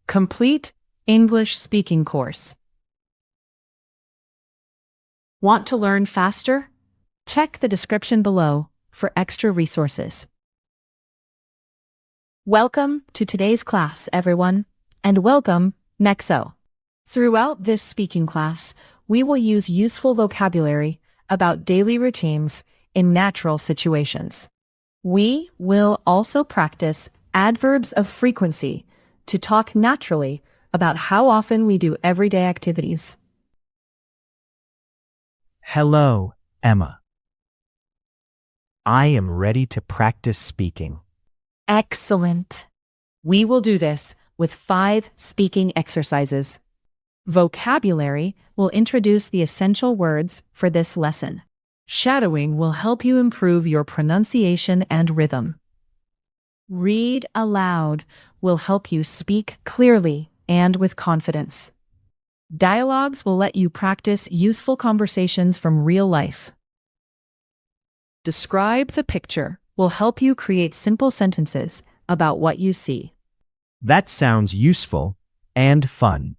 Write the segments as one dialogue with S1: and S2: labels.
S1: Complete English speaking course. Want to learn faster? Check the description below for extra resources. Welcome to today's class, everyone, and welcome, Nexo. Throughout this speaking class, we will use useful vocabulary about daily routines in natural situations. We will also practice adverbs of frequency to talk naturally about how often we do everyday activities.
S2: Hello, Emma. I am ready to practice speaking.
S1: Excellent. We will do this with 5 speaking exercises. Vocabulary will introduce the essential words for this lesson. Shadowing will help you improve your pronunciation and rhythm. Read aloud will help you speak clearly and with confidence. Dialogues will let you practice useful conversations from real life. Describe the picture will help you create simple sentences about what you see.
S2: That sounds useful and fun.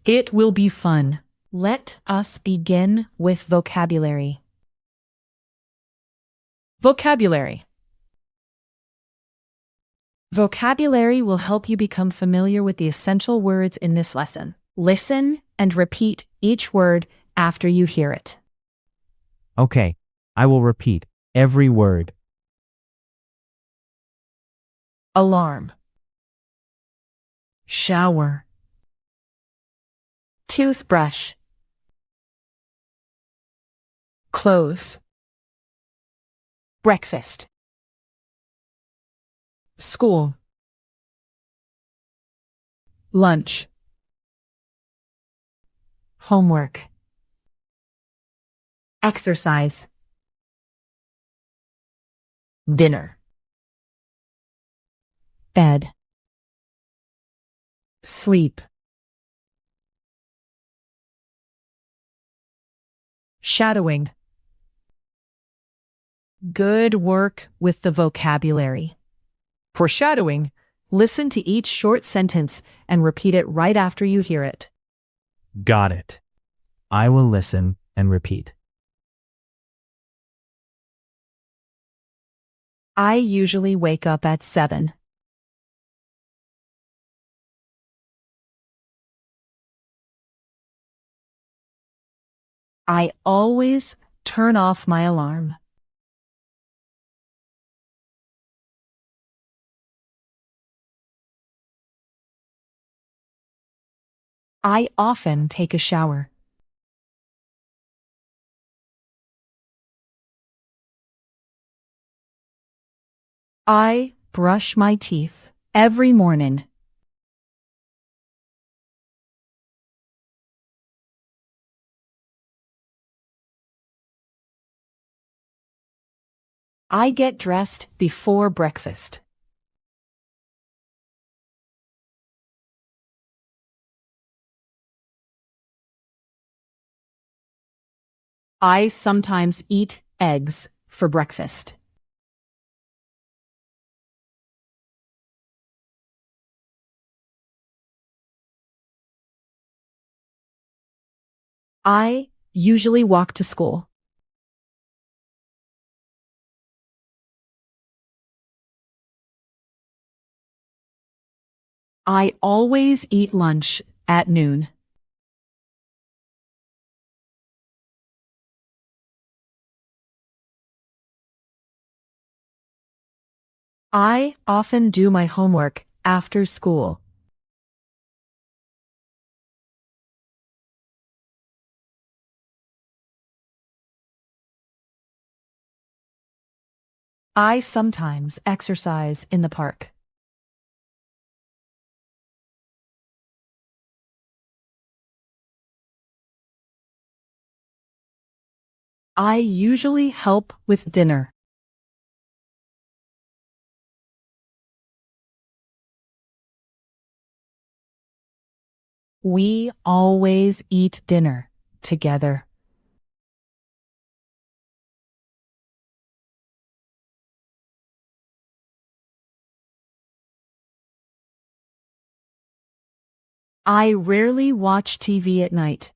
S1: It will be fun. Let us begin with vocabulary. Vocabulary. Vocabulary will help you become familiar with the essential words in this lesson. Listen and repeat each word after you hear it.
S2: Okay, I will repeat every word.
S1: Alarm. Shower. Toothbrush. Clothes. Breakfast. School. Lunch. Homework. Exercise. Dinner. Bed. Sleep. Shadowing. Good work with the vocabulary. For shadowing, listen to each short sentence and repeat it right after you hear it.
S2: Got it. I will listen and repeat.
S1: I usually wake up at 7. I always turn off my alarm. I often take a shower. I brush my teeth every morning. I get dressed before breakfast. I sometimes eat eggs for breakfast. I usually walk to school. I always eat lunch at noon. I often do my homework after school. I sometimes exercise in the park. I usually help with dinner. We always eat dinner together. I rarely watch TV at night.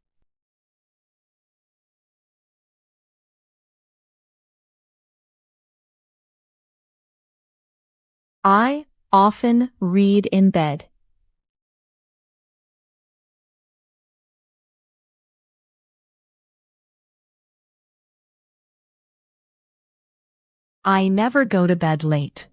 S1: I often read in bed. I never go to bed late.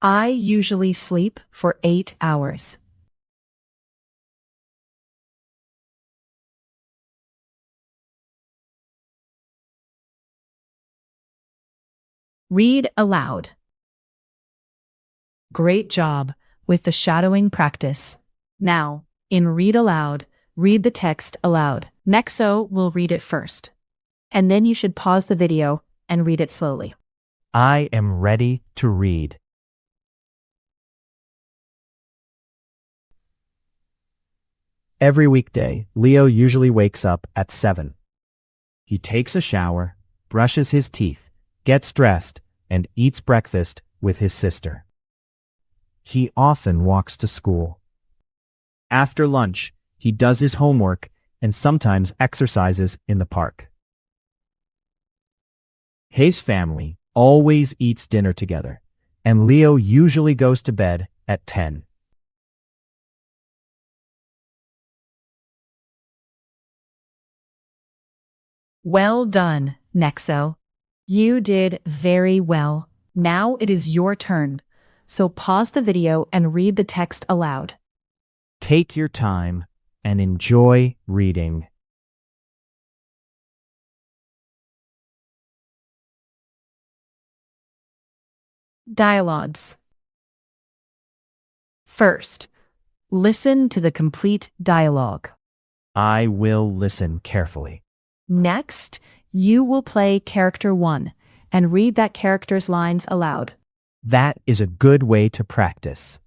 S1: I usually sleep for 8 hours. Read aloud. Great job with the shadowing practice. Now, in Read Aloud, read the text aloud. Nexo will read it first. And then you should pause the video and read it slowly.
S2: I am ready to read. Every weekday, Leo usually wakes up at 7. He takes a shower, brushes his teeth, gets dressed, and eats breakfast with his sister. He often walks to school. After lunch, he does his homework and sometimes exercises in the park. His family always eats dinner together, and Leo usually goes to bed at 10.
S1: Well done, Nexo. You did very well. Now it is your turn. So pause the video and read the text aloud.
S2: Take your time and enjoy reading.
S1: Dialogues. First, listen to the complete dialogue.
S2: I will listen carefully.
S1: Next, you will play character 1 and read that character's lines aloud.
S2: That is a good way to practice.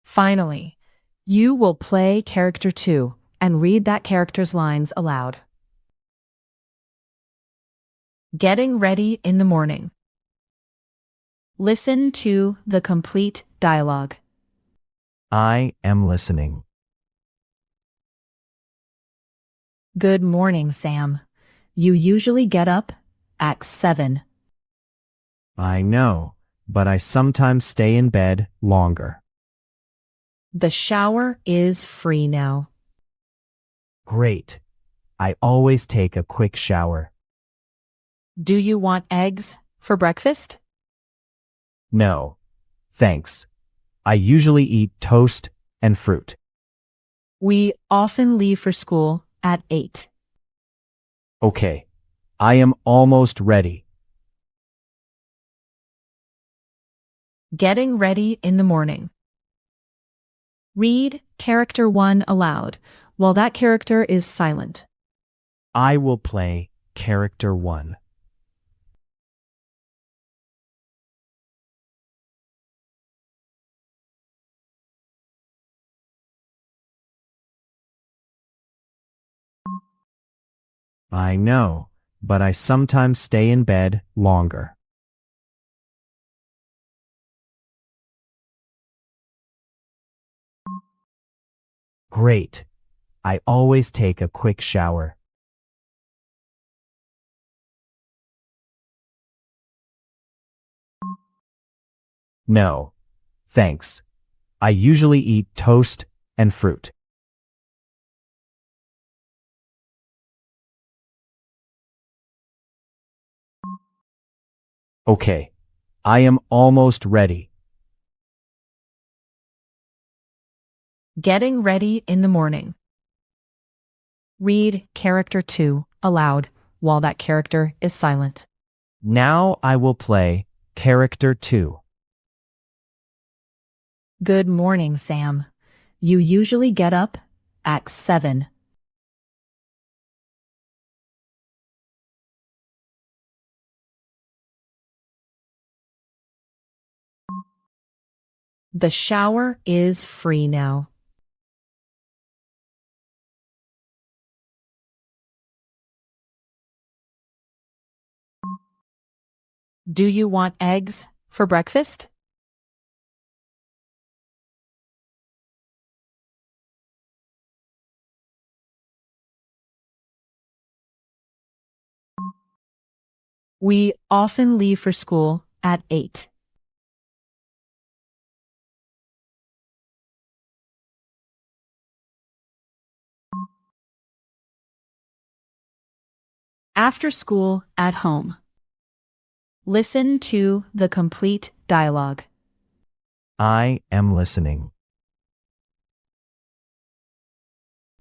S1: Finally, you will play character 2 and read that character's lines aloud. Getting ready in the morning. Listen to the complete dialogue.
S2: I am listening.
S1: Good morning, Sam. You usually get up at 7.
S2: I know, but I sometimes stay in bed longer.
S1: The shower is free now.
S2: Great. I always take a quick shower.
S1: Do you want eggs for breakfast?
S2: No, thanks. I usually eat toast and fruit.
S1: We often leave for school at 8.
S2: Okay, I am almost ready.
S1: Getting ready in the morning. Read character 1 aloud while that character is silent.
S2: I will play character 1. I know, but I sometimes stay in bed longer. Great. I always take a quick shower. No, thanks. I usually eat toast and fruit. Okay, I am almost ready.
S1: Getting ready in the morning. Read character 2 aloud while that character is silent.
S2: Now I will play character 2.
S1: Good morning, Sam. You usually get up at 7. The shower is free now. Do you want eggs for breakfast? We often leave for school at 8. After school at home. Listen to the complete dialogue.
S2: I am listening.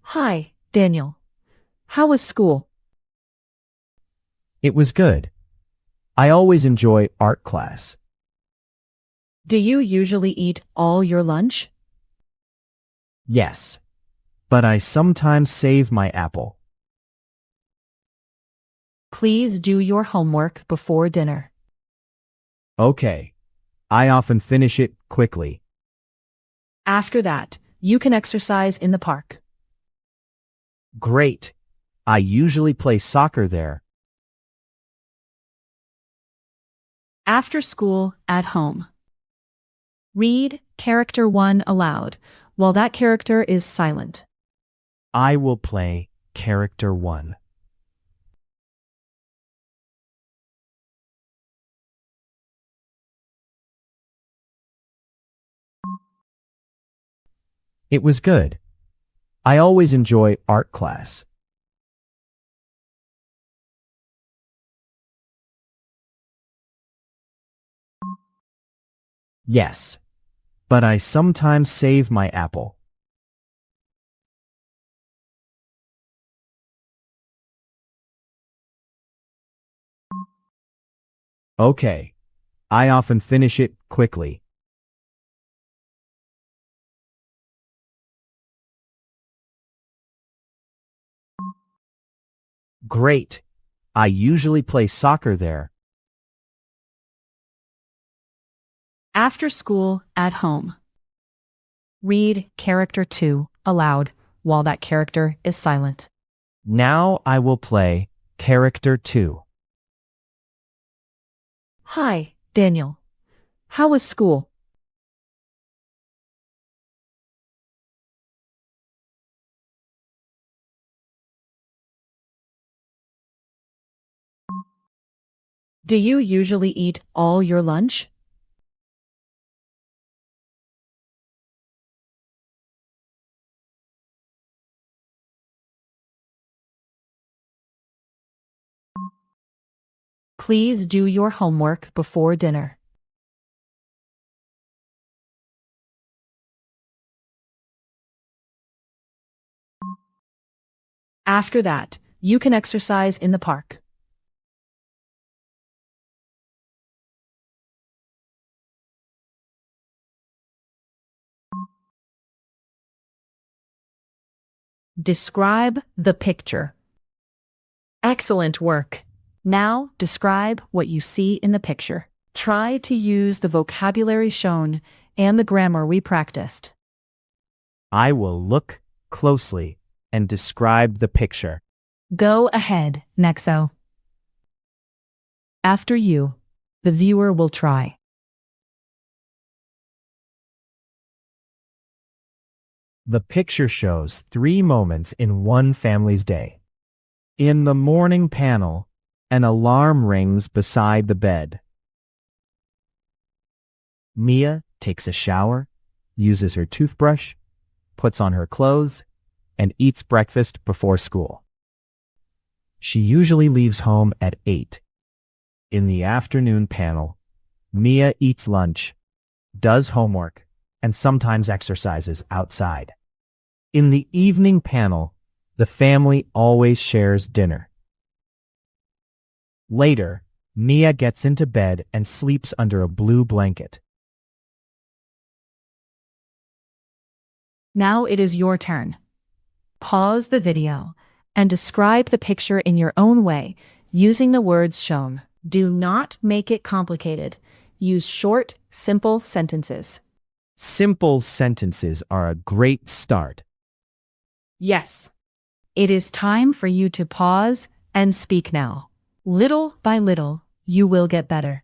S1: Hi, Daniel. How was school?
S2: It was good. I always enjoy art class.
S1: Do you usually eat all your lunch?
S2: Yes, but I sometimes save my apple.
S1: Please do your homework before dinner.
S2: Okay. I often finish it quickly.
S1: After that, you can exercise in the park.
S2: Great. I usually play soccer there.
S1: After school at home. Read character 1 aloud while that character is silent.
S2: I will play character 1. It was good. I always enjoy art class. Yes, but I sometimes save my apple. Okay. I often finish it quickly. Great. I usually play soccer there.
S1: After school at home. Read character 2 aloud while that character is silent.
S2: Now I will play character 2.
S1: Hi, Daniel. How was school? Do you usually eat all your lunch? Please do your homework before dinner. After that, you can exercise in the park. Describe the picture. Excellent work. Now describe what you see in the picture. Try to use the vocabulary shown and the grammar we practiced.
S2: I will look closely and describe the picture.
S1: Go ahead, Nexo. After you, the viewer will try.
S2: The picture shows 3 moments in one family's day. In the morning panel, an alarm rings beside the bed. Mia takes a shower, uses her toothbrush, puts on her clothes, and eats breakfast before school. She usually leaves home at 8. In the afternoon panel, Mia eats lunch, does homework, and sometimes exercises outside. In the evening panel, the family always shares dinner. Later, Mia gets into bed and sleeps under a blue blanket.
S1: Now it is your turn. Pause the video and describe the picture in your own way using the words shown. Do not make it complicated. Use short, simple sentences.
S2: Simple sentences are a great start.
S1: Yes. It is time for you to pause and speak now. Little by little, you will get better.